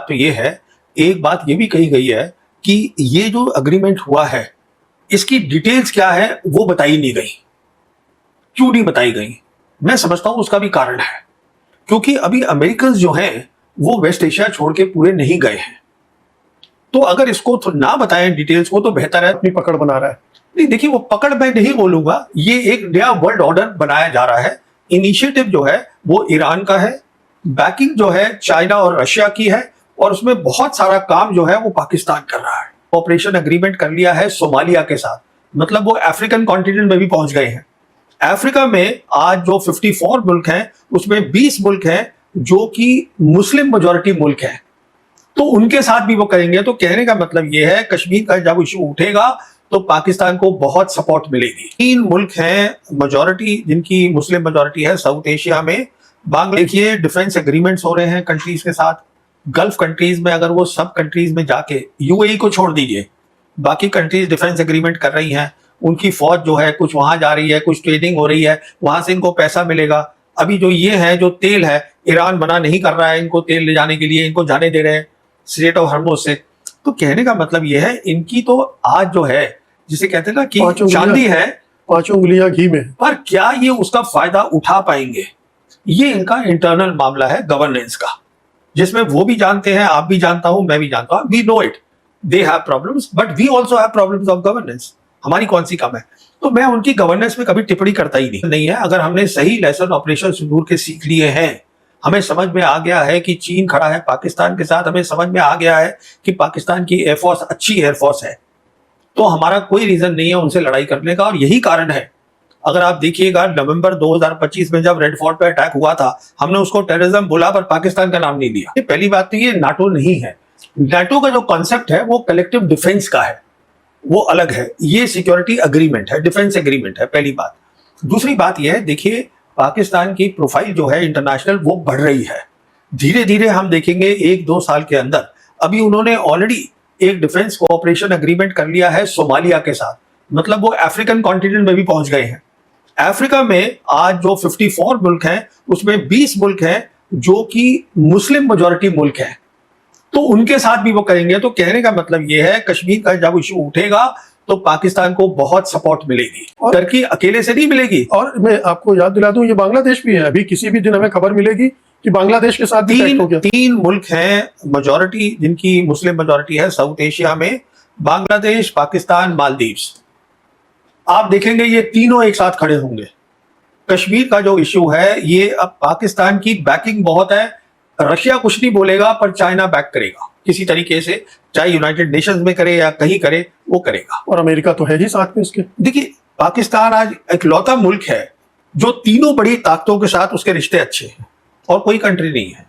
बात तो ये है, एक बात ये भी कही गई है कि ये जो अग्रीमेंट हुआ है, इसकी डिटेल्स क्या है वो बताई नहीं गई। क्यों नहीं बताई गई? मैं समझता हूं उसका भी कारण है, क्योंकि अभी अमेरिकन जो हैं वो वेस्ट एशिया छोड़ के पूरे नहीं गए हैं। तो अगर इसको तो ना बताएं डिटेल्स को तो बेहतर है। अपनी पकड़ बना रहा है। नहीं, देखिए वो पकड़ मैं नहीं बोलूंगा, ये एक नया वर्ल्ड ऑर्डर बनाया जा रहा है। इनिशिएटिव जो है वो ईरान का है, बैकिंग जो है चाइना और रशिया की है, और उसमें बहुत सारा काम जो है वो पाकिस्तान कर रहा है। ऑपरेशन एग्रीमेंट कर लिया है सोमालिया के साथ, मतलब वो अफ्रीकन कॉन्टिनेंट में भी पहुंच गए हैं। अफ्रीका में आज जो 54 मुल्क हैं उसमें 20 मुल्क हैं जो कि मुस्लिम मेजॉरिटी मुल्क हैं, तो उनके साथ भी वो करेंगे। तो कहने का मतलब ये है कश्मीर का जब इशू उठेगा तो पाकिस्तान को बहुत सपोर्ट मिलेगी। 3 मुल्क हैं मेजॉरिटी जिनकी मुस्लिम मेजॉरिटी है साउथ एशिया में। देखिए डिफेंस एग्रीमेंट्स हो रहे हैं कंट्रीज के साथ, गल्फ कंट्रीज में। अगर वो सब कंट्रीज में जाके, यूएई को छोड़ दीजिए, बाकी कंट्रीज डिफेंस एग्रीमेंट कर रही हैं, उनकी फौज जो है कुछ वहां जा रही है, कुछ ट्रेनिंग हो रही है, वहां से इनको पैसा मिलेगा। अभी जो ये है जो तेल है, ईरान मना नहीं कर रहा है इनको तेल ले जाने के लिए, इनको जाने दे रहे हैं स्ट्रेट ऑफ हॉर्मुज़ से। तो कहने का मतलब ये है इनकी तो आज जो है जिसे कहते हैं ना कि चांदी है 5 उंगलियां घी में, पर क्या ये उसका फायदा उठा पाएंगे? ये इनका इंटरनल मामला है गवर्नेंस का, जिसमें वो भी जानते हैं, आप भी जानता हूं, मैं भी जानता हूं, we know it, they have problems but we also have problems of governance. हमारी कौन सी कम है? तो मैं उनकी गवर्नेंस में कभी टिप्पणी करता ही नहीं है। अगर हमने सही लेसन ऑपरेशन सिंदूर के सीख लिए हैं, हमें समझ में आ गया है कि चीन खड़ा है पाकिस्तान के साथ, हमें समझ में आ गया है कि पाकिस्तान की एयरफोर्स अच्छी एयरफोर्स है, तो हमारा कोई रीजन नहीं है उनसे लड़ाई करने का। और यही कारण है, अगर आप देखिएगा नवंबर 2025 में जब रेड फोर्ट पे अटैक हुआ था, हमने उसको टेररिज्म बोला पर पाकिस्तान का नाम नहीं लिया। पहली बात तो ये नाटो नहीं है। नाटो का जो कॉन्सेप्ट है वो कलेक्टिव डिफेंस का है, वो अलग है। ये सिक्योरिटी एग्रीमेंट है, डिफेंस एग्रीमेंट है, पहली बात। दूसरी बात यह है, देखिए पाकिस्तान की प्रोफाइल जो है इंटरनेशनल वो बढ़ रही है धीरे धीरे। हम देखेंगे 1-2 साल के अंदर, अभी उन्होंने ऑलरेडी एक डिफेंस कोऑपरेशन एग्रीमेंट कर लिया है सोमालिया के साथ, मतलब वो अफ्रीकन कॉन्टिनेंट में भी पहुंच गए हैं। अफ्रीका में आज जो 54 मुल्क हैं उसमें 20 मुल्क हैं जो कि मुस्लिम मेजॉरिटी मुल्क हैं, तो उनके साथ भी वो करेंगे। तो कहने का मतलब ये है कश्मीर का जब इशू उठेगा तो पाकिस्तान को बहुत सपोर्ट मिलेगी, और टर्की अकेले से नहीं मिलेगी। और मैं आपको याद दिला दूं, ये बांग्लादेश भी है। अभी किसी भी दिन हमें खबर मिलेगी कि बांग्लादेश के साथ भी हो गया। 3 मुल्क हैं मेजॉरिटी जिनकी मुस्लिम मेजॉरिटी है साउथ एशिया में, बांग्लादेश, पाकिस्तान, मालदीव्स। आप देखेंगे ये तीनों एक साथ खड़े होंगे। कश्मीर का जो इश्यू है ये अब पाकिस्तान की बैकिंग बहुत है। रशिया कुछ नहीं बोलेगा पर चाइना बैक करेगा किसी तरीके से, चाहे यूनाइटेड नेशंस में करे या कहीं करे, वो करेगा। और अमेरिका तो है ही साथ में इसके। देखिए पाकिस्तान आज इकलौता मुल्क है जो तीनों बड़ी ताकतों के साथ उसके रिश्ते अच्छे हैं, और कोई कंट्री नहीं है।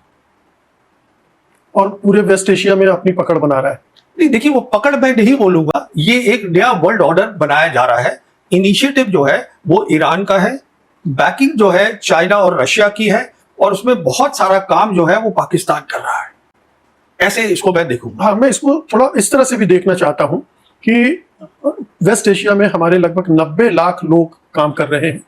और पूरे वेस्ट एशिया में अपनी पकड़ बना रहा है। नहीं, देखिए वो पकड़ मैं नहीं बोलूंगा, ये एक नया वर्ल्ड ऑर्डर बनाया जा रहा है। इनिशिएटिव जो है वो ईरान का है, बैकिंग जो है चाइना और रशिया की है, और उसमें बहुत सारा काम जो है वो पाकिस्तान कर रहा है। ऐसे इसको मैं देखूंगा। हाँ, मैं इसको थोड़ा इस तरह से भी देखना चाहता हूं कि वेस्ट एशिया में हमारे लगभग 90 लाख लोग काम कर रहे हैं,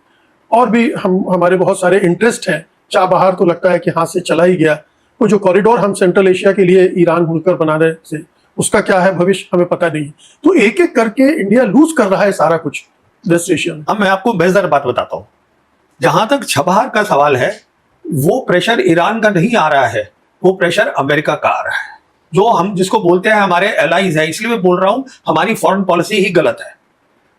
और भी हमारे बहुत सारे इंटरेस्ट हैं। चाबहार तो लगता है कि हाथ से चला ही गया। वो जो कॉरिडोर हम सेंट्रल एशिया के लिए ईरान होकर बनाने से, उसका क्या है भविष्य हमें पता नहीं। तो एक एक करके इंडिया लूज कर रहा है सारा कुछ वेस्ट एशिया में। अब मैं आपको मजेदार बात बताता हूं, जहां तक चाबहार का सवाल है, वो प्रेशर ईरान का नहीं आ रहा है, वो प्रेशर अमेरिका का आ रहा है, जो हम जिसको बोलते हैं हमारे एलाइज है। इसलिए मैं बोल रहा हूं हमारी फॉरेन पॉलिसी ही गलत है।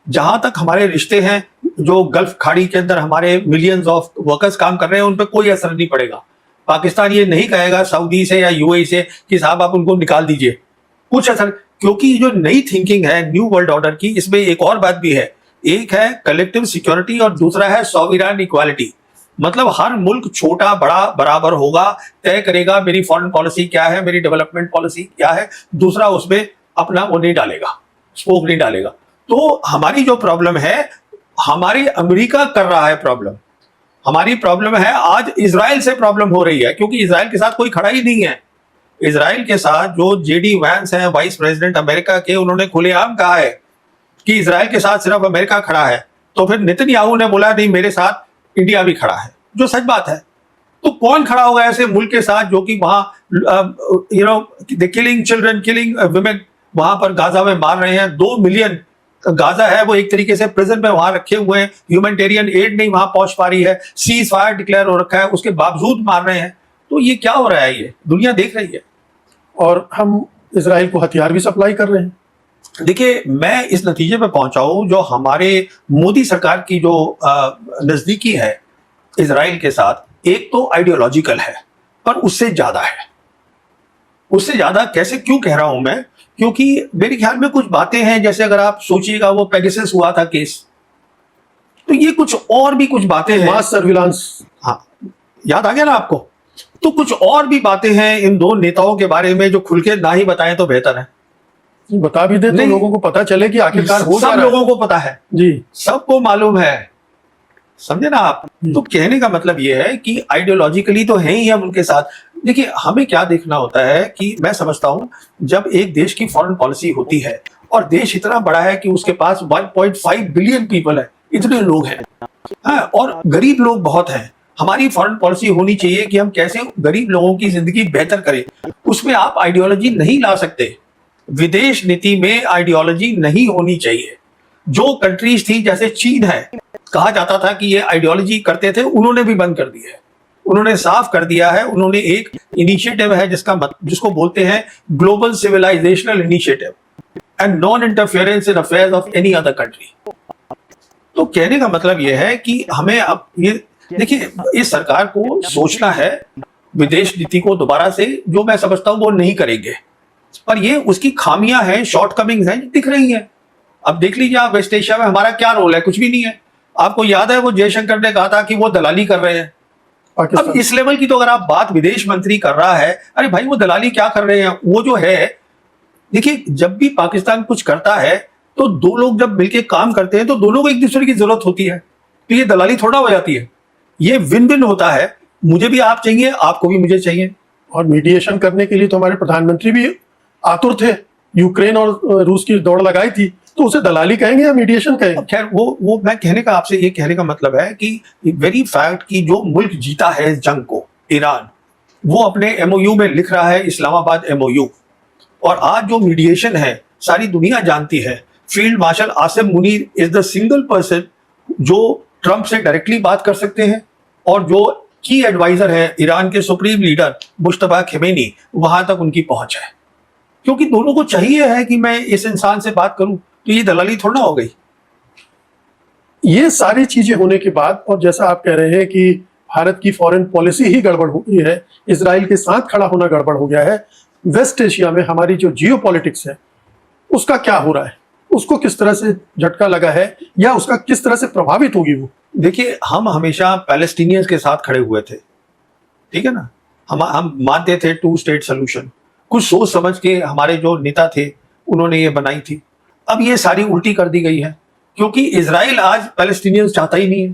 जहां तक हमारे रिश्ते हैं, जो गल्फ खाड़ी के अंदर हमारे मिलियंस ऑफ वर्कर्स काम कर रहे हैं, उन पर कोई असर नहीं पड़ेगा। पाकिस्तान ये नहीं कहेगा सऊदी से या यूएई से कि साहब आप उनको निकाल दीजिए, कुछ असर। क्योंकि जो नई थिंकिंग है न्यू वर्ल्ड ऑर्डर की, इसमें एक और बात भी है। एक है कलेक्टिव सिक्योरिटी और दूसरा है सॉवरेन इक्वालिटी। मतलब हर मुल्क छोटा बड़ा बराबर होगा, तय करेगा मेरी फॉरेन पॉलिसी क्या है, मेरी डेवलपमेंट पॉलिसी क्या है। दूसरा उसमें अपना वो नहीं डालेगा, स्पोक नहीं डालेगा। तो हमारी जो प्रॉब्लम है, हमारी अमेरिका कर रहा है प्रॉब्लम। हमारी प्रॉब्लम है आज इजराइल से प्रॉब्लम हो रही है, क्योंकि इजराइल के साथ कोई खड़ा ही नहीं है। इजराइल के साथ जो जेडी वैंस हैं, वाइस प्रेसिडेंट अमेरिका के, उन्होंने खुलेआम कहा है कि इजराइल के साथ सिर्फ अमेरिका खड़ा है। तो फिर नेतन्याहू ने बोला नहीं, मेरे साथ इंडिया भी खड़ा है, जो सच बात है। तो कौन खड़ा होगा ऐसे मुल्क के साथ जो कि वहां किलिंग चिल्ड्रन, किलिंग वुमेन, वहां पर गाजा में मार रहे हैं। 2 मिलियन गाजा है वो एक तरीके से प्रिजन में वहां रखे हुए हैं, ह्यूमैनिटेरियन एड नहीं वहां पहुंच पा रही है, सीज फायर डिक्लेयर हो रखा है, उसके बावजूद मार रहे हैं। तो ये क्या हो रहा है, ये दुनिया देख रही है। और हम इजराइल को हथियार भी सप्लाई कर रहे हैं। देखिए, मैं इस नतीजे पे पहुंचा हूं, जो हमारे मोदी सरकार की जो नजदीकी है इजराइल के साथ, एक तो आइडियोलॉजिकल है, पर उससे ज्यादा है। उससे ज्यादा कैसे, क्यों कह रहा हूं मैं? क्योंकि मेरे ख्याल में कुछ बातें हैं, जैसे अगर आप सोचिएगा वो पेगासस हुआ था केस, तो ये कुछ और भी कुछ बातें हैं, मास सर्विलांस, हाँ, याद आ गया ना आपको? तो कुछ और भी बातें हैं इन दो नेताओं के बारे में जो खुल के ना ही बताएं तो बेहतर है। बता भी दे तो नहीं, लोगों को पता चले कि आखिरकार हो क्या सब रहा है। लोगों को पता है जी, सबको मालूम है, समझे ना आप? तो कहने का मतलब ये है कि आइडियोलॉजिकली तो है ही हम उनके साथ। देखिए, हमें क्या देखना होता है कि मैं समझता हूं, जब एक देश की फॉरेन पॉलिसी होती है और देश इतना बड़ा है कि उसके पास 1.5 बिलियन पीपल है, इतने लोग हैं, हाँ, और गरीब लोग बहुत हैं, हमारी फॉरेन पॉलिसी होनी चाहिए कि हम कैसे गरीब लोगों की जिंदगी बेहतर करें। उसमें आप आइडियोलॉजी नहीं ला सकते। विदेश नीति में आइडियोलॉजी नहीं होनी चाहिए। जो कंट्रीज थी, जैसे चीन है, कहा जाता था कि ये आइडियोलॉजी करते थे, उन्होंने भी बंद कर दिया है, उन्होंने साफ कर दिया है। उन्होंने एक इनिशिएटिव है जिसको बोलते हैं global civilisational initiative and non interference in affairs of any other country. तो कहने का मतलब यह है कि हमें अब ये देखिए, इस सरकार को सोचना है विदेश नीति को दोबारा से, जो मैं समझता हूं वो नहीं करेंगे, पर ये उसकी खामियां हैं, शॉर्टकमिंग्स हैं, दिख रही हैं। अब देख लीजिए आप, वेस्ट एशिया में हमारा क्या रोल है? कुछ भी नहीं है। आपको याद है वो जयशंकर ने कहा था कि वो दलाली कर रहे हैं। अब इस लेवल की तो अगर आप बात विदेश मंत्री कर रहा है, अरे भाई वो दलाली क्या कर रहे हैं? वो जो है, देखिए, जब भी पाकिस्तान कुछ करता है तो दो लोग जब मिलकर काम करते हैं तो दोनों को एक दूसरे की जरूरत होती है, तो ये दलाली थोड़ा हो जाती है, ये विन विन होता है। मुझे भी आप चाहिए, आपको भी मुझे चाहिए। और मीडिएशन करने के लिए तो हमारे प्रधानमंत्री भी आतुर थे। यूक्रेन और रूस की दौड़ लगाई थी, तो उसे दलाली कहेंगे या मीडिएशन कहेंगे? खैर, वो मैं कहने का आपसे ये कहने का मतलब है कि वेरी फैक्ट कि जो मुल्क जीता है इस जंग को, ईरान, वो अपने एमओयू में लिख रहा है इस्लामाबाद एमओयू। और आज जो मीडिएशन है, सारी दुनिया जानती है, field marshal Asim Munir is the single person जो ट्रंप से डायरेक्टली बात कर सकते हैं, और जो की एडवाइजर है ईरान के सुप्रीम लीडर मुश्तबा खेमेनी, वहां तक उनकी पहुंच है। क्योंकि दोनों को चाहिए है कि मैं इस इंसान से बात करूं, तो ये दलाली थोड़ा हो गई। ये सारी चीजें होने के बाद, और जैसा आप कह रहे हैं कि भारत की फॉरेन पॉलिसी ही गड़बड़ हो गई है, इजराइल के साथ खड़ा होना गड़बड़ हो गया है, वेस्ट एशिया में हमारी जो जियो पॉलिटिक्स है उसका क्या हो रहा है? उसको किस तरह से झटका लगा है, या उसका किस तरह से प्रभावित होगी वो? देखिए, हम हमेशा पैलेस्टीनियंस के साथ खड़े हुए थे, ठीक है ना? हम मानते थे 2 स्टेट सोल्यूशन। कुछ सोच समझ के हमारे जो नेता थे उन्होंने ये बनाई थी। अब ये सारी उल्टी कर दी गई है, क्योंकि इजराइल आज पैलेस्टीनियंस चाहता ही नहीं है।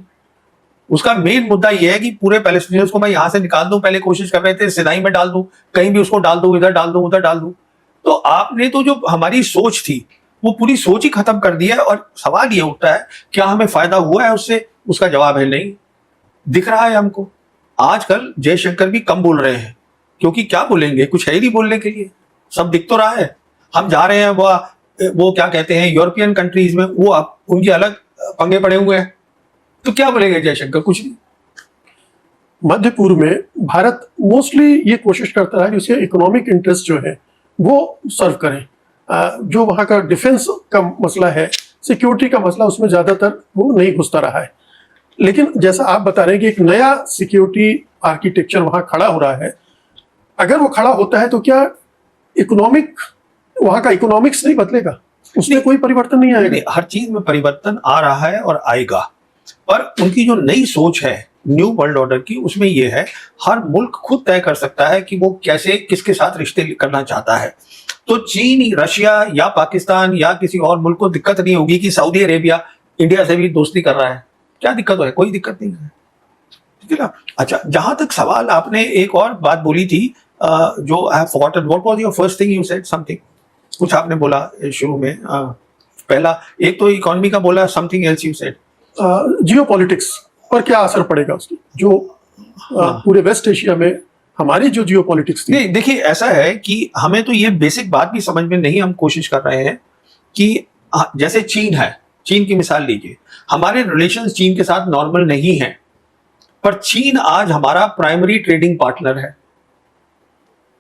उसका मेन मुद्दा यह है कि पूरे पैलेस्टीनियंस को मैं यहां से निकाल दूं। पहले कोशिश कर रहे थे सिनाई में डाल दूं, कहीं भी उसको डाल दूं, इधर डाल दूं, उधर डाल दूं। तो आपने तो जो हमारी सोच थी वो पूरी सोच ही खत्म कर दी है। और सवाल ये उठता है, क्या हमें फायदा हुआ है उससे? उसका जवाब है नहीं। दिख रहा है हमको। आजकल जयशंकर भी कम बोल रहे हैं, क्योंकि क्या बोलेंगे, कुछ है ही नहीं बोलने के लिए। सब दिख तो रहा है। हम जा रहे हैं वो क्या कहते हैं, यूरोपियन कंट्रीज में, वो उनके अलग पंगे पड़े हुए हैं, तो क्या बोलेंगे जयशंकर? कुछ नहीं। मध्य पूर्व में भारत मोस्टली ये कोशिश करता है कि उसके इकोनॉमिक इंटरेस्ट जो है वो सर्व करें। जो वहाँ का डिफेंस का मसला है, सिक्योरिटी का मसला, उसमें ज़्यादातर वो नहीं घुसता रहा है। लेकिन जैसा आप बता रहे हैं कि एक नया सिक्योरिटी आर्किटेक्चर वहाँ खड़ा हो रहा है, अगर वो खड़ा होता है तो क्या वहाँ का इकोनॉमिक्स नहीं बदलेगा? उसमें कोई परिवर्तन नहीं आएगा? हर चीज में परिवर्तन आ रहा है और आएगा, पर उनकी जो नई सोच है न्यू वर्ल्ड ऑर्डर की, उसमें यह है हर मुल्क खुद तय कर सकता है कि वो कैसे किसके साथ रिश्ते करना चाहता है। तो चीन, रशिया या पाकिस्तान या किसी और मुल्क को दिक्कत नहीं होगी कि सऊदी अरेबिया इंडिया से भी दोस्ती कर रहा है। क्या दिक्कत है? कोई दिक्कत नहीं है, ठीक है ना? अच्छा, जहां तक सवाल, आपने एक और बात बोली थी, जो I have forgotten, what was your first thing you said? Something, कुछ आपने बोला शुरू में। पहला एक तो इकोनॉमी का बोला, something else you said. Jio politics पर क्या असर पड़ेगा उसकी? जो पूरे वेस्ट एशिया में हमारी जो जियो पॉलिटिक्स थी। नहीं, देखिए ऐसा है कि हमें तो ये बेसिक बात भी समझ में नहीं, हम कोशिश कर रहे हैं कि जैसे चीन है, चीन की मिसाल लीजिए, हमारे रिलेशंस चीन के साथ नॉर्मल नहीं है, पर चीन आज हमारा प्राइमरी ट्रेडिंग पार्टनर है।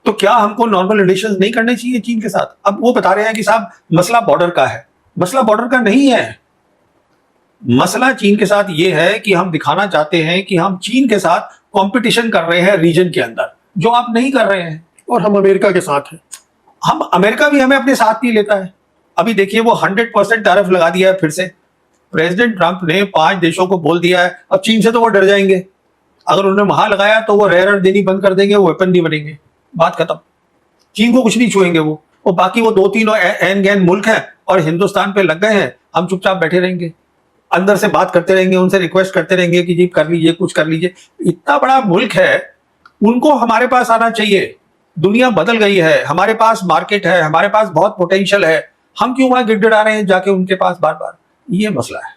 तो क्या हमको नॉर्मल रिलेशंस नहीं करने चाहिए चीन के साथ? अब वो बता रहे हैं कि साहब मसला बॉर्डर का है। मसला बॉर्डर का नहीं है। मसला चीन के साथ ये है कि हम दिखाना चाहते हैं कि हम चीन के साथ कंपटीशन कर रहे हैं रीजन के अंदर, जो आप नहीं कर रहे हैं। और हम अमेरिका के साथ हैं। हम अमेरिका भी हमें अपने साथ नहीं लेता है। अभी देखिए वो 100% टैरिफ लगा दिया है फिर से। प्रेसिडेंट ट्रंप ने 5 देशों को बोल दिया है, अब चीन से तो वो डर जाएंगे। अगर उन्होंने वहां लगाया तो वो रेयर अर्थ देनी बंद कर देंगे, वो वेपन नहीं बनेंगे, बात खत्म। चीन को कुछ नहीं छुएंगे वो, और बाकी वो 2-3 एन गैन मुल्क हैं और हिंदुस्तान पे लग गए हैं, हम चुपचाप बैठे रहेंगे, अंदर से बात करते रहेंगे, उनसे रिक्वेस्ट करते रहेंगे कि जी कर लीजिए, कुछ कर लीजिए। इतना बड़ा मुल्क है, उनको हमारे पास आना चाहिए। दुनिया बदल गई है, हमारे पास मार्केट है, हमारे पास बहुत पोटेंशियल है, हम क्यों वहां गिड़गिड़ा रहे हैं जाके उनके पास बार बार? ये मसला है।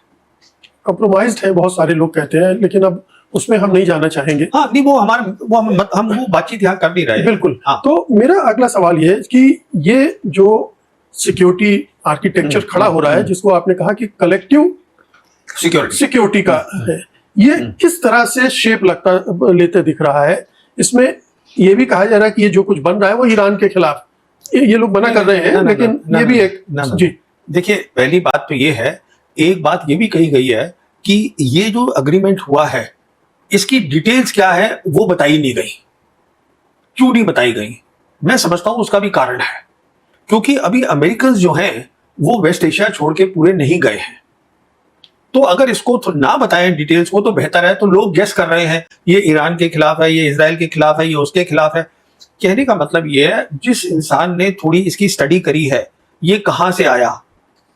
कंप्रोमाइज्ड है, बहुत सारे लोग कहते हैं, लेकिन अब उसमें हम नहीं जाना चाहेंगे। हाँ नहीं, वो हम वो बातचीत यहाँ कर नहीं रहे हैं। बिल्कुल। हाँ। तो मेरा अगला सवाल ये है कि ये जो सिक्योरिटी आर्किटेक्चर खड़ा हो रहा है, जिसको आपने कहा कि कलेक्टिव सिक्योरिटी का है, ये किस तरह से शेप लेते दिख रहा है? इसमें ये भी कहा जा रहा है कि ये जो कुछ बन रहा है वो ईरान के खिलाफ, ये लोग मना कर रहे हैं, लेकिन ये भी एक जी। देखिए पहली बात तो ये है, एक बात ये भी कही गई है कि ये जो अग्रीमेंट हुआ है इसकी डिटेल्स क्या है वो बताई नहीं गई। क्यों नहीं बताई गई? मैं समझता हूं उसका भी कारण है, क्योंकि अभी अमेरिकन जो हैं वो वेस्ट एशिया छोड़ के पूरे नहीं गए हैं। तो अगर इसको तो ना बताएं डिटेल्स को तो बेहतर है। तो लोग गेस कर रहे हैं ये ईरान के खिलाफ है, ये इजराइल के खिलाफ है, ये उसके खिलाफ है। कहने का मतलब ये है, जिस इंसान ने थोड़ी इसकी स्टडी करी है, ये कहां से आया,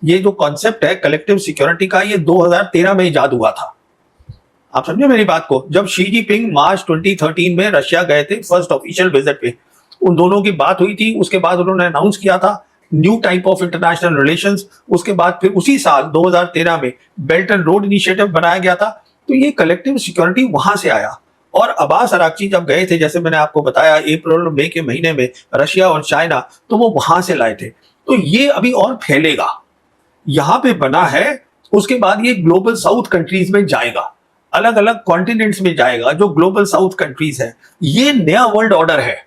ये जो कॉन्सेप्ट है कलेक्टिव सिक्योरिटी का, ये 2013 में इजाद हुआ था। आप समझे मेरी बात को? जब शी जिनपिंग मार्च 2013 में रशिया गए थे फर्स्ट ऑफिशियल विजिट पे, उन दोनों की बात हुई थी। उसके बाद उन्होंने अनाउंस किया था new type of international relations. उसके बाद फिर उसी साल 2013 में बेल्ट एंड रोड इनिशिएटिव बनाया गया था। तो ये कलेक्टिव सिक्योरिटी वहां से आया। और अब्बास अराक्ची जब गए थे, जैसे मैंने आपको बताया, अप्रैल और मई के महीने में रशिया और चाइना, तो वो वहां से लाए थे। तो ये अभी और फैलेगा, यहां पे बना है। उसके बाद ये ग्लोबल साउथ कंट्रीज में जाएगा, अलग अलग कॉन्टिनेंट्स में जाएगा। जो ग्लोबल साउथ कंट्रीज है, ये नया वर्ल्ड ऑर्डर है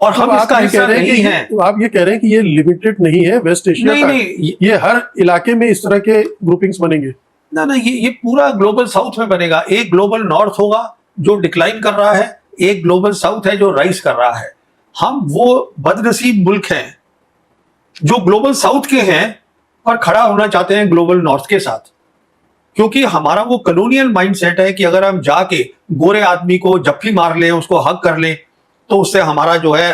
और हम इसका हिस्सा नहीं है। तो आप ये कह रहे हैं कि ये लिमिटेड नहीं है वेस्ट एशिया नहीं, तक, नहीं, ये हर इलाके में इस तरह के ग्रुपिंग्स बनेंगे? ना, ये पूरा ग्लोबल साउथ में बनेगा। एक ग्लोबल नॉर्थ होगा जो डिक्लाइन कर रहा है, एक ग्लोबल साउथ है जो राइज कर रहा है। हम वो बदनसीब मुल्क हैं जो ग्लोबल साउथ के हैं और खड़ा होना चाहते हैं ग्लोबल नॉर्थ के साथ, क्योंकि हमारा वो कॉलोनियल माइंडसेट है कि अगर हम जाके गोरे आदमी को जप्फी मार लें, उसको हक कर लें, तो उससे हमारा जो है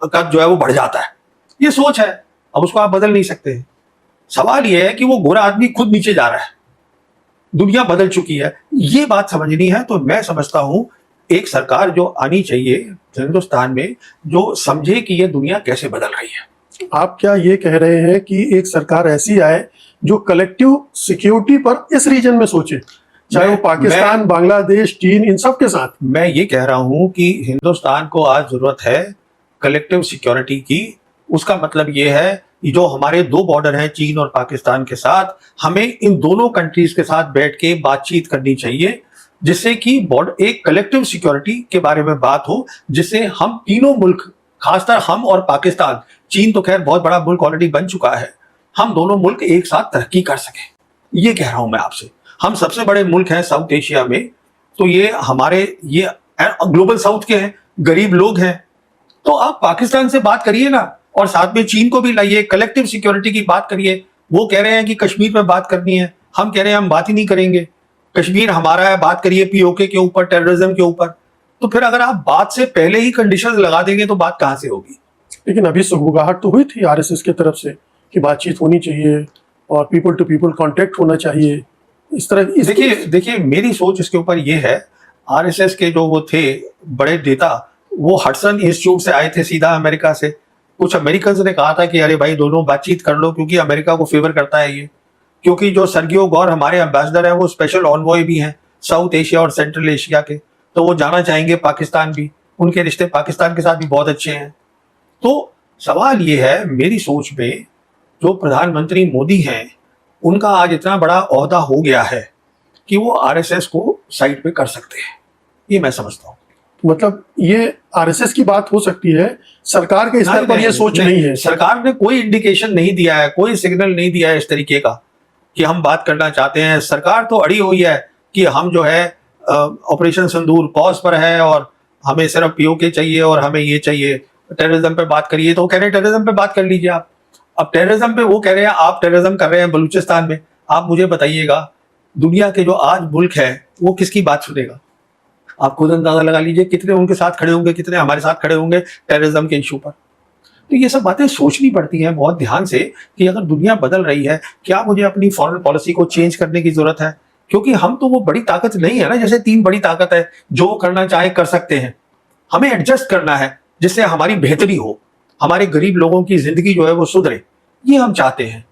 कद जो है वो बढ़ जाता है। ये सोच है, अब उसको आप बदल नहीं सकते। सवाल ये है कि वो गोरा आदमी खुद नीचे जा रहा है, दुनिया बदल चुकी है, ये बात समझनी है। तो मैं समझता हूं एक सरकार जो आनी चाहिए हिंदुस्तान में, जो समझे कि ये दुनिया कैसे बदल रही है। आप क्या ये कह रहे हैं कि एक सरकार ऐसी आए जो कलेक्टिव सिक्योरिटी पर इस रीजन में सोचे, चाहे वो पाकिस्तान, बांग्लादेश, चीन, इन सब के साथ? मैं ये कह रहा हूं कि हिंदुस्तान को आज जरूरत है कलेक्टिव सिक्योरिटी की। उसका मतलब ये है कि जो हमारे 2 बॉर्डर हैं चीन और पाकिस्तान के साथ, हमें इन दोनों कंट्रीज के साथ बैठ के बातचीत करनी चाहिए, जिससे कि एक कलेक्टिव सिक्योरिटी के बारे में बात हो, जिससे हम तीनों मुल्क, खासकर हम और पाकिस्तान, चीन तो खैर बहुत बड़ा मुल्क ऑलरेडी बन चुका है, हम दोनों मुल्क एक साथ तरक्की कर सके। ये कह रहा हूं मैं आपसे। हम सबसे बड़े मुल्क हैं साउथ एशिया में, तो ये हमारे ये ग्लोबल साउथ के हैं, गरीब लोग हैं। तो आप पाकिस्तान से बात करिए ना, और साथ में चीन को भी लाइए, कलेक्टिव सिक्योरिटी की बात करिए। वो कह रहे हैं कि कश्मीर पे बात करनी है, हम कह रहे हैं हम बात ही नहीं करेंगे, कश्मीर हमारा है, बात करिए पीओके के ऊपर, टेररिज्म के ऊपर। तो फिर अगर आप बात से पहले ही कंडीशंस लगा देंगे तो बात कहां से होगी? लेकिन अभी सुगबुगाहट तो हुई थी आरएसएस की तरफ से कि बातचीत होनी चाहिए और पीपल टू पीपल कांटेक्ट होना चाहिए, इस तरह। देखिए मेरी सोच इसके ऊपर ये है, आरएसएस के जो वो थे बड़े नेता, वो हडसन इंस्टीट्यूट से आए थे सीधा अमेरिका से। कुछ अमेरिकन ने कहा था कि अरे भाई दोनों बातचीत कर लो, क्योंकि अमेरिका को फेवर करता है ये, क्योंकि जो सर्गियो गौर हमारे एम्बेसडर हैं वो स्पेशल ऑनवॉय भी हैं साउथ एशिया और सेंट्रल एशिया के। तो वो जाना चाहेंगे पाकिस्तान भी, उनके रिश्ते पाकिस्तान के साथ भी बहुत अच्छे हैं। तो सवाल ये है मेरी सोच में, जो प्रधानमंत्री मोदी हैं उनका आज इतना बड़ा ओहदा हो गया है कि वो आरएसएस को साइड पे कर सकते हैं, ये मैं समझता हूँ। मतलब ये आरएसएस की बात हो सकती है, सरकार के स्तर पर ये सोच नहीं है। सरकार ने कोई इंडिकेशन नहीं दिया है, कोई सिग्नल नहीं दिया है इस तरीके का कि हम बात करना चाहते हैं। सरकार तो अड़ी हुई है कि हम जो है ऑपरेशन सिंदूर पॉज पर है और हमें सिर्फ पीओके चाहिए और हमें ये चाहिए, टेररिज्म पे बात करिए, तो वो कह रहे हैं टेररिज्म पे बात कर लीजिए आप। अब टेररिज्म पे वो कह रहे हैं आप टेररिज्म कर रहे हैं बलूचिस्तान में, आप मुझे बताइएगा दुनिया के जो आज मुल्क है वो किसकी बात सुनेगा? आप खुद अंदाजा लगा लीजिए कितने उनके साथ खड़े होंगे, कितने हमारे साथ खड़े होंगे टेररिज्म के इशू पर। तो ये सब बातें सोचनी पड़ती हैं बहुत ध्यान से कि अगर दुनिया बदल रही है, क्या मुझे अपनी फॉरेन पॉलिसी को चेंज करने की जरूरत है? क्योंकि हम तो वो बड़ी ताकत नहीं है ना, जैसे 3 बड़ी ताकत है, जो करना चाहे कर सकते हैं। हमें एडजस्ट करना है जिससे हमारी बेहतरी हो, हमारे गरीब लोगों की जिंदगी जो है वो सुधरे, ये हम चाहते हैं।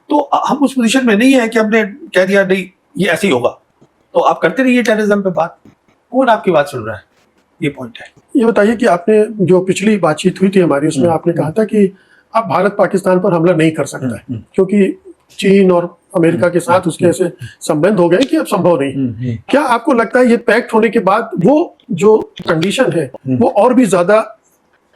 तो हम उस पोजीशन में नहीं है कि हमने कह दिया नहीं ये ऐसे ही होगा, तो आप करते रहिए टेररिज्म पे बात, कौन आपकी बात सुन रहा है? ये पॉइंट है। ये बताइए कि आपने जो पिछली बातचीत हुई थी हमारी, उसमें आपने कहा था कि अब भारत पाकिस्तान पर हमला नहीं कर सकता है क्योंकि चीन और अमेरिका के साथ उसके ऐसे संबंध हो गए कि अब संभव नहीं। क्या आपको लगता है ये पैक्ट होने के बाद वो जो कंडीशन है वो और भी ज्यादा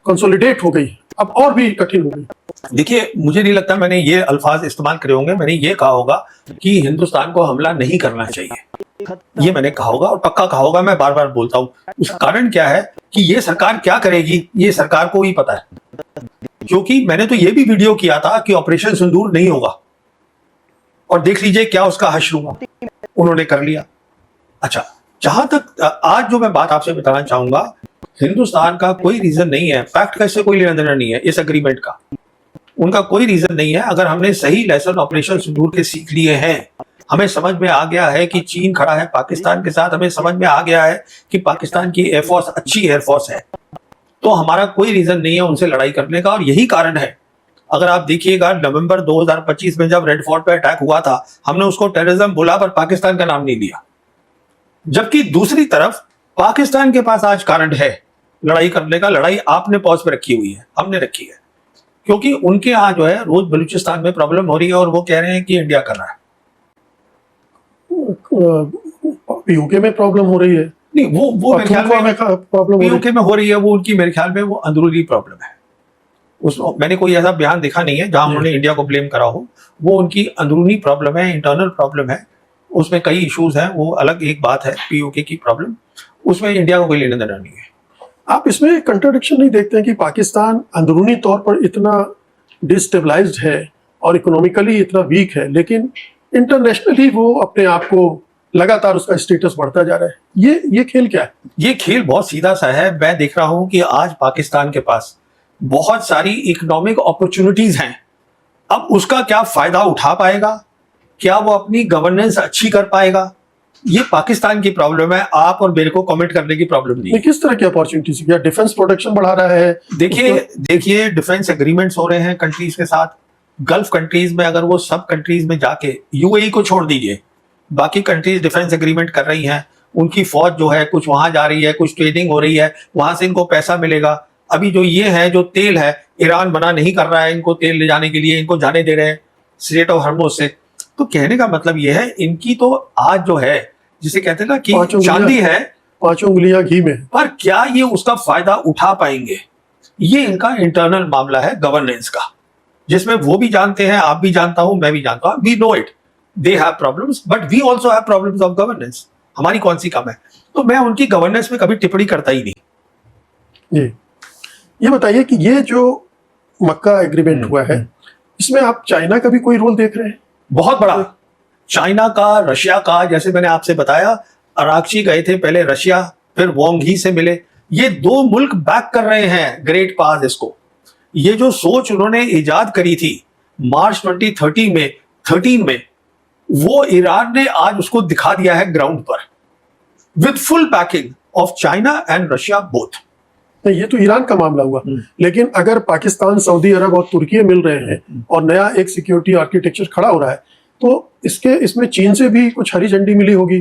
कंसोलिडेट हो गई, अब और भी कठिन हो गई? देखिए, मुझे नहीं लगता मैंने ये अल्फाज इस्तेमाल करे होंगे। मैंने ये कहा होगा कि हिंदुस्तान को हमला नहीं करना चाहिए, ये मैंने कहा होगा और पक्का कहा होगा। मैं बार बार बोलता हूँ, उसका कारण क्या है कि ये सरकार क्या करेगी ये सरकार को ही पता है। क्योंकि मैंने तो ये भी वीडियो किया था कि ऑपरेशन सिंदूर नहीं होगा और देख लीजिए क्या उसका हश्र हुआ, उन्होंने कर लिया। अच्छा, जहां तक आज जो मैं बात आपसे बताना चाहूंगा, हिंदुस्तान का कोई रीजन नहीं है, फैक्ट का इससे कोई लेना देना नहीं है, इस एग्रीमेंट का उनका कोई रीजन नहीं है। अगर हमने सही लेसन ऑपरेशन सिंदूर के सीख लिए हैं, हमें समझ में आ गया है कि चीन खड़ा है पाकिस्तान के साथ, हमें समझ में आ गया है कि पाकिस्तान की एयरफोर्स अच्छी एयरफोर्स है, तो हमारा कोई रीजन नहीं है उनसे लड़ाई करने का। और यही कारण है, अगर आप देखिएगा नवंबर 2025 में जब रेड फोर्ट पे अटैक हुआ था, हमने उसको टेररिज्म बोला पर पाकिस्तान का नाम नहीं लिया। जबकि दूसरी तरफ पाकिस्तान के पास आज कारण है लड़ाई करने का। लड़ाई आपने पॉज पे रखी हुई है, हमने रखी है, क्योंकि उनके यहाँ जो है रोज बलूचिस्तान में प्रॉब्लम हो रही है और वो कह रहे हैं कि इंडिया कर रहा है। पीओके में प्रॉब्लम हो रही है? नहीं, वो मेरे ख्याल में प्रॉब्लम पीओके में हो रही है, वो उनकी मेरे ख्याल में वो अंदरूनी प्रॉब्लम है। उसमें मैंने कोई ऐसा बयान देखा नहीं है जहां उन्होंने इंडिया को ब्लेम करा हो। वो उनकी अंदरूनी प्रॉब्लम है, इंटरनल प्रॉब्लम है, उसमें कई इश्यूज हैं, वो अलग एक बात है। पीओके की प्रॉब्लम, उसमें इंडिया को कोई लेना देना नहीं है। आप इसमें कंट्राडिक्शन नहीं देखते हैं कि पाकिस्तान अंदरूनी तौर पर इतना डिस्टेबलाइज्ड है और इकोनॉमिकली इतना वीक है, लेकिन इंटरनेशनली वो अपने आप को लगातार उसका स्टेटस बढ़ता जा रहा है? ये खेल क्या है? ये खेल बहुत सीधा सा है। मैं देख रहा हूं कि आज पाकिस्तान के पास बहुत सारी इकोनॉमिक अपॉर्चुनिटीज हैं। अब उसका क्या फायदा उठा पाएगा, क्या वो अपनी गवर्नेंस अच्छी कर पाएगा, ये पाकिस्तान की प्रॉब्लम है। आप और मेरे को कमेंट करने की प्रॉब्लम नहीं है। किस तरह की अपॉर्चुनिटीज? क्या डिफेंस प्रोडक्शन बढ़ा रहा है? देखिए डिफेंस एग्रीमेंट्स हो रहे हैं कंट्रीज के साथ। गल्फ कंट्रीज में अगर वो सब कंट्रीज में जाके, यूएई को छोड़ दीजिए, बाकी कंट्रीज डिफेंस एग्रीमेंट कर रही हैं, उनकी फौज जो है कुछ वहां जा रही है, कुछ ट्रेनिंग हो रही है, वहां से इनको पैसा मिलेगा। अभी जो ये है, जो तेल है, ईरान मना नहीं कर रहा है इनको तेल ले जाने के लिए, इनको जाने दे रहे हैं स्ट्रेट ऑफ हॉर्मुज से। तो कहने का मतलब ये है, इनकी तो आज जो है जिसे कहते हैं ना कि चांदी है, 5 उंगलियां घी में, पर क्या ये उसका फायदा उठा पाएंगे? ये इनका इंटरनल मामला है गवर्नेंस का, जिसमें वो भी जानते हैं, आप भी जानता हूं, मैं भी जानता हूं। We know it, they have problems but we also have problems of governance. हमारी कौन सी कम है? तो मैं उनकी गवर्नेंस में कभी टिप्पणी करता ही नहीं। जी, ये बताइए कि ये जो मक्का एग्रीमेंट हुआ है, इसमें आप चाइना का भी कोई रोल देख रहे हैं? बहुत बड़ा, चाइना का, रशिया का। जैसे मैंने आपसे बताया, अराक्ची गए थे पहले रशिया, फिर वोंग ही से मिले। ये 2 मुल्क बैक कर रहे हैं ग्रेट पास इसको। ये जो सोच उन्होंने इजाद करी थी मार्च 2013 में, वो ईरान ने आज उसको दिखा दिया है ग्राउंड पर, with full banking of China and Russia both. ये तो ईरान का मामला हुआ, लेकिन अगर पाकिस्तान, सऊदी अरब और तुर्की मिल रहे हैं और नया एक सिक्योरिटी आर्किटेक्चर खड़ा हो रहा है, तो इसमें चीन से भी कुछ हरी झंडी मिली होगी।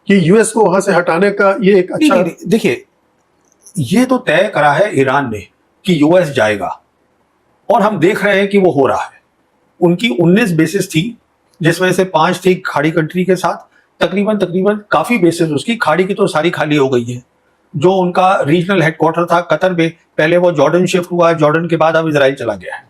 कि यूएस को वहां से हटाने का ये एक अच्छा नहीं, देखिए, ये तो तय करा है ईरान ने कि यूएस जाएगा, और हम देख रहे हैं कि वो हो रहा है। उनकी 19 बेसिस थी, जिसमें से 5 थी खाड़ी कंट्री के साथ। तकरीबन काफी बेसिस उसकी खाड़ी की तो सारी खाली हो गई है। जो उनका रीजनल हेडक्वार्टर था कतर में, पहले वो जॉर्डन शिफ्ट हुआ है, जॉर्डन के बाद अब इजराइल चला गया है।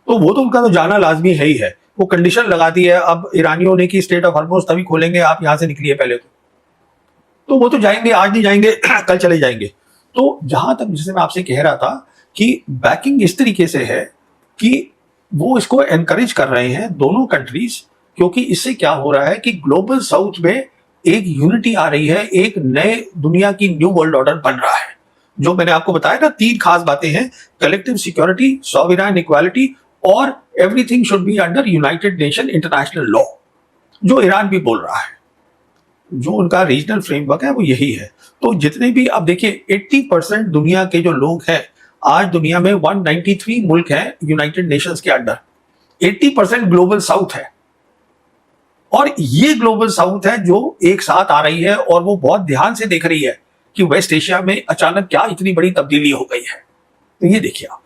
तो वो तो उनका तो जाना लाजमी है ही है। वो कंडीशन लगा दी है अब ईरानियों ने कि स्टेट ऑफ हॉर्मुज़ तभी खोलेंगे, आप यहां से निकलिए पहले। तो वो तो जाएंगे, आज नहीं जाएंगे कल चले जाएंगे। तो जहां तक जिसे मैं आपसे कह रहा था कि बैकिंग इस तरीके से है कि वो इसको एनकरेज कर रहे हैं दोनों कंट्रीज, क्योंकि इससे क्या हो रहा है कि ग्लोबल साउथ में एक यूनिटी आ रही है, एक नए दुनिया की न्यू वर्ल्ड ऑर्डर बन रहा है। जो मैंने आपको बताया ना, 3 खास बातें हैं: कलेक्टिव सिक्योरिटी, सॉवरेन इक्वालिटी, और everything should be under United nation international law, जो ईरान भी बोल रहा है। जो उनका रीजनल फ्रेमवर्क है वो यही है। तो जितने भी, अब देखिए, 80% दुनिया के जो लोग हैं, आज दुनिया में 193 मुल्क हैं यूनाइटेड नेशंस के अंडर। 80% ग्लोबल साउथ है, और ये ग्लोबल साउथ है जो एक साथ आ रही है, और वो बहुत ध्यान से देख रही है कि वेस्ट एशिया में अचानक क्या इतनी बड़ी तब्दीली हो गई है। तो ये देखिए आप।